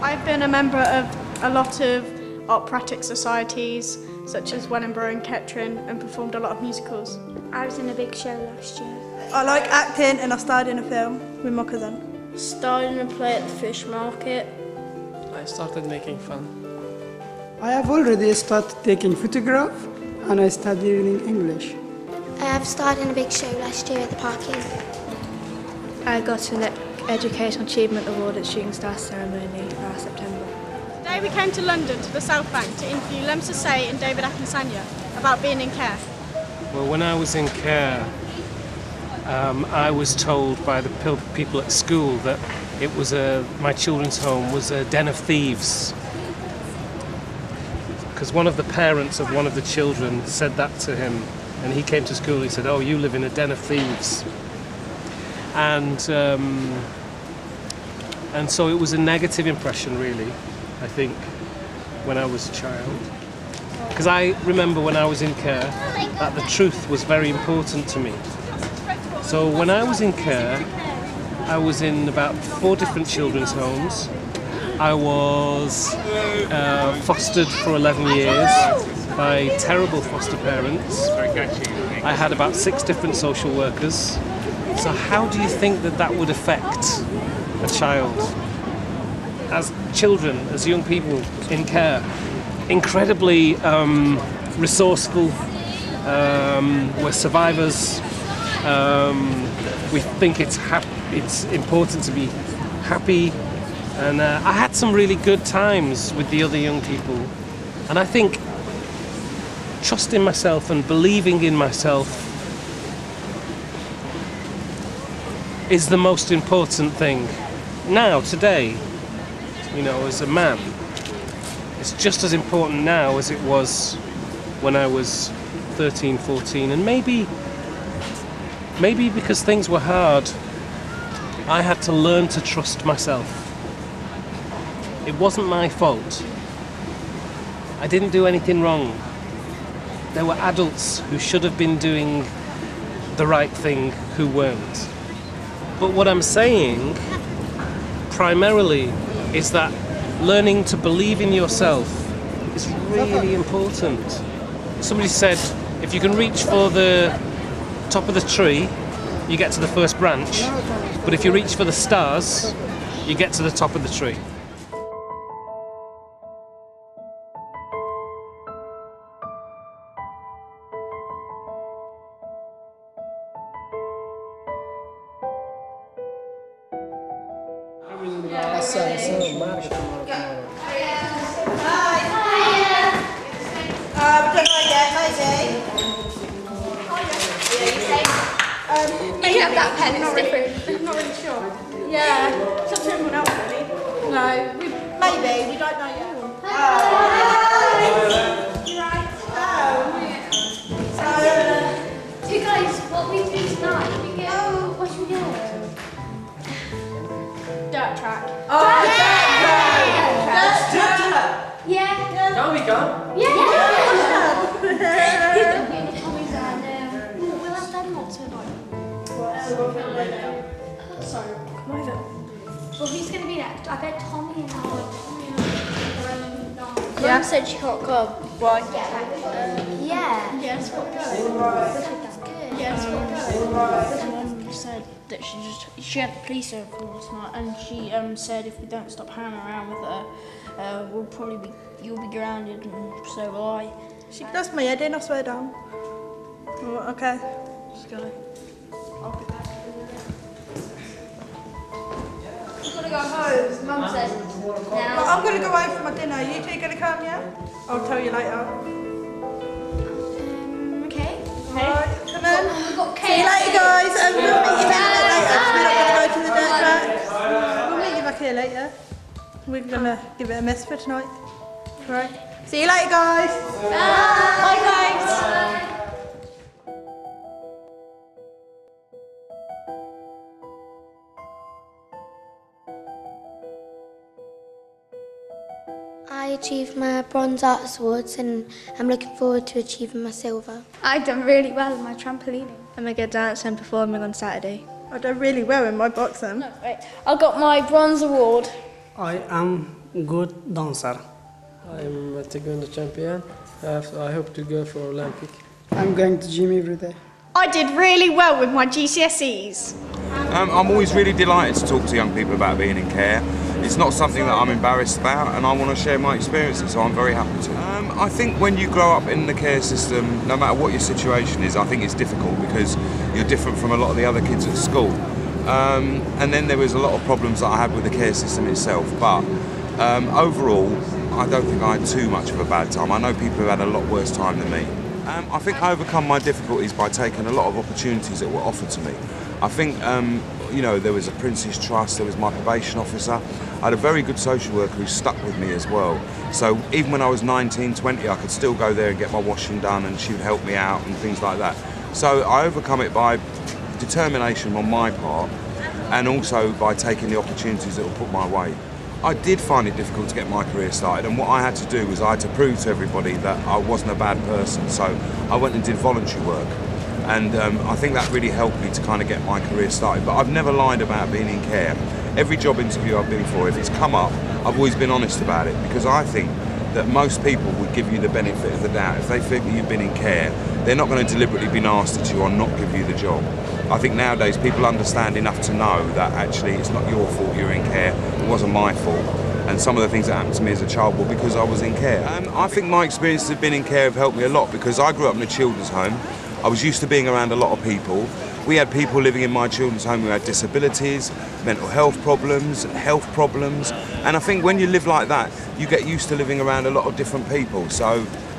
I've been a member of a lot of operatic societies, such as Wellingborough and Kettering, and performed a lot of musicals. I was in a big show last year. I like acting and I starred in a film with my cousin. Starred in a play at the fish market. I started making fun. I have already started taking photograph and I studied English. I have starred in a big show last year at the parking. I got an Educational Achievement Award at Shooting Star ceremony last September. Today we came to London to the South Bank to interview Lem Sasay and David Akinsanya about being in care. Well, when I was in care, I was told by the people at school that it was my children's home was a den of thieves. Because one of the parents of one of the children said that to him, and he came to school and he said, "Oh, you live in a den of thieves." And so it was a negative impression, really, I think, when I was a child. Because I remember when I was in care that the truth was very important to me. So when I was in care, I was in about 4 different children's homes. I was fostered for 11 years by terrible foster parents. I had about 6 different social workers. So how do you think that would affect a child? As children, as young people in care, incredibly resourceful, we're survivors, we think it's important to be happy, and I had some really good times with the other young people, and I think trusting myself and believing in myself is the most important thing. Now, today, you know, as a man, it's just as important now as it was when I was 13, 14, and maybe because things were hard, I had to learn to trust myself. It wasn't my fault. I didn't do anything wrong. There were adults who should have been doing the right thing who weren't. But what I'm saying, primarily, is that learning to believe in yourself is really important. Somebody said, if you can reach for the top of the tree, you get to the first branch. But if you reach for the stars, you get to the top of the tree. You have that pen, it's different. I'm not really sure. Yeah, it's up to everyone else really. No, maybe, we don't know yet. So guys, what we do tonight, what should we get? Dirt track. Yeah. No, we can't. Yeah. We'll have them not tonight. Sorry. Come over. Well, who's going to be next? I bet Tommy and Mum said she can't come. Why? Yeah. Yes, what That's good. Yes, what Mum said that she had the police over last night, and she said if we don't stop hanging around with her, you'll be grounded, and so will I. She does my head in, I swear down. Oh, okay. Just go. I'll be back. You've got to go home, Mum said. Well, I'm going to go home for my dinner. You two going to come, yeah? I'll tell you later. Okay. Alright, come on. We've got See you later, guys. And we'll meet you here later. We're not going to go to the dirt track. We'll meet you back here later. We're going to give it a miss for tonight. Right. See you later, guys. Bye, guys. I achieved my Bronze Arts Awards and I'm looking forward to achieving my silver. I've done really well in my trampolining. I'm a good dancer and performing on Saturday. I did really well in my boxing. No, wait. I got my bronze award. I am good dancer. I'm a taekwondo champion. I hope to go for Olympic. I'm going to gym every day. I did really well with my GCSEs. I'm always really delighted to talk to young people about being in care. It's not something that I'm embarrassed about, and I want to share my experiences, so I'm very happy to. I think when you grow up in the care system, no matter what your situation is, I think it's difficult because you're different from a lot of the other kids at school. And then there was a lot of problems that I had with the care system itself, but overall, I don't think I had too much of a bad time. I know people who had a lot worse time than me. I think I overcome my difficulties by taking a lot of opportunities that were offered to me. I think, you know, there was a Prince's Trust, there was my probation officer. I had a very good social worker who stuck with me as well. So even when I was 19, 20, I could still go there and get my washing done, and she would help me out and things like that. So I overcome it by determination on my part, and also by taking the opportunities that were put my way. I did find it difficult to get my career started, and what I had to do was I had to prove to everybody that I wasn't a bad person. So I went and did voluntary work, and I think that really helped me to kind of get my career started. But I've never lied about being in care. Every job interview I've been for, if it's come up, I've always been honest about it, because I think that most people would give you the benefit of the doubt. If they think that you've been in care, they're not going to deliberately be nasty to you or not give you the job. I think nowadays people understand enough to know that actually it's not your fault you're in care, it wasn't my fault. And some of the things that happened to me as a child were because I was in care. I think my experiences of being in care have helped me a lot, because I grew up in a children's home. I was used to being around a lot of people. We had people living in my children's home who had disabilities, mental health problems, and I think when you live like that, you get used to living around a lot of different people.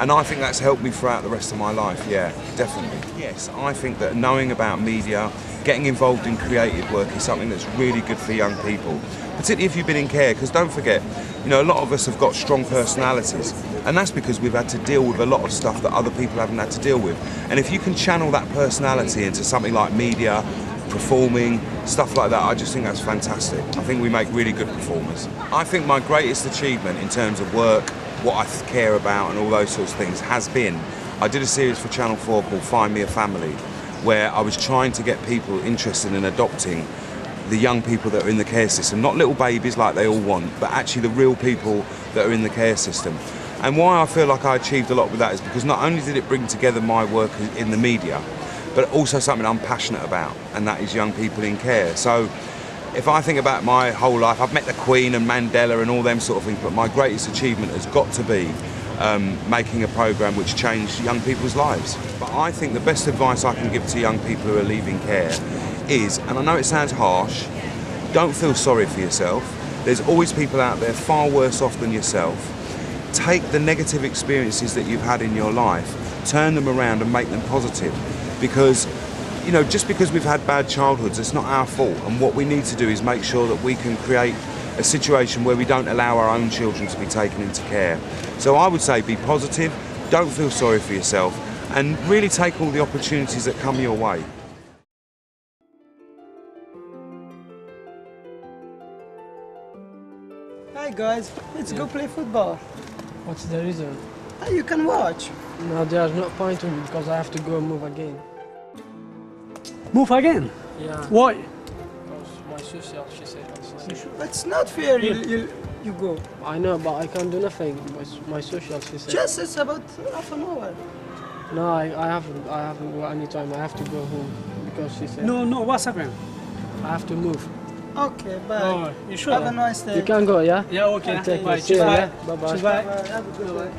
And I think that's helped me throughout the rest of my life, yeah, definitely. Yes, I think that knowing about media, getting involved in creative work is something that's really good for young people, particularly if you've been in care, because don't forget, you know, a lot of us have got strong personalities, and that's because we've had to deal with a lot of stuff that other people haven't had to deal with. And if you can channel that personality into something like media, performing, stuff like that, I just think that's fantastic. I think we make really good performers. I think my greatest achievement in terms of work, what I care about and all those sorts of things has been, I did a series for Channel 4 called Find Me a Family, where I was trying to get people interested in adopting the young people that are in the care system, not little babies like they all want, but actually the real people that are in the care system. And why I feel like I achieved a lot with that is because not only did it bring together my work in the media, but also something I'm passionate about, and that is young people in care. So if I think about my whole life, I've met the Queen and Mandela and all them sort of things, but my greatest achievement has got to be making a programme which changed young people's lives. But I think the best advice I can give to young people who are leaving care is, and I know it sounds harsh, don't feel sorry for yourself. There's always people out there far worse off than yourself. Take the negative experiences that you've had in your life, turn them around and make them positive. Because, you know, just because we've had bad childhoods, it's not our fault. And what we need to do is make sure that we can create a situation where we don't allow our own children to be taken into care. So I would say be positive, don't feel sorry for yourself, and really take all the opportunities that come your way. Hi guys, let's go play football. What's the reason? You can watch. No, there's no point to me because I have to go move again. Move again? Yeah. Why? Because my social, she said. It's not fair, you go. I know, but I can't do nothing. My social, she said. Just it's about half an hour. No, I haven't got any time. I have to go home because she said. No, what's happening? I have to move. Okay, bye. Oh, you sure? Have a nice day. You can go, yeah? Yeah, okay. Take Bye. care. See you, Bye. yeah? Bye-bye. Bye. Have a good day.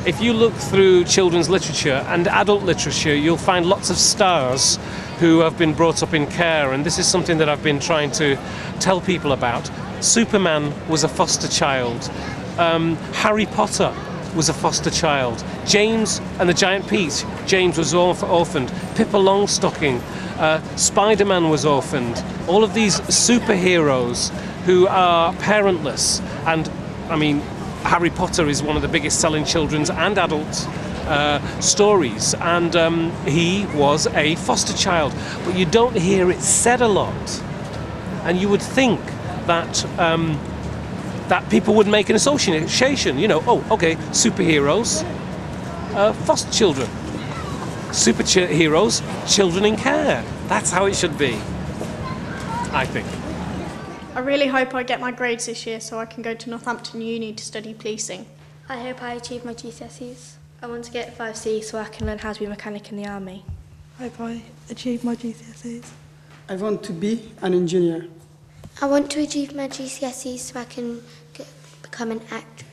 If you look through children's literature and adult literature, you'll find lots of stars who have been brought up in care, and this is something that I've been trying to tell people about. Superman was a foster child. Harry Potter was a foster child. James and the Giant Peach, James was orphaned. Pippa Longstocking, Spider-Man was orphaned. All of these superheroes who are parentless, and I mean, Harry Potter is one of the biggest selling children's and adult stories, and he was a foster child, but you don't hear it said a lot, and you would think that that people would make an association, you know, oh, okay, superheroes, foster children. Superheroes, children in care. That's how it should be, I think. I really hope I get my grades this year so I can go to Northampton Uni to study policing. I hope I achieve my GCSEs. I want to get 5C so I can learn how to be a mechanic in the army. I hope I achieve my GCSEs. I want to be an engineer. I want to achieve my GCSEs so I can become an actress.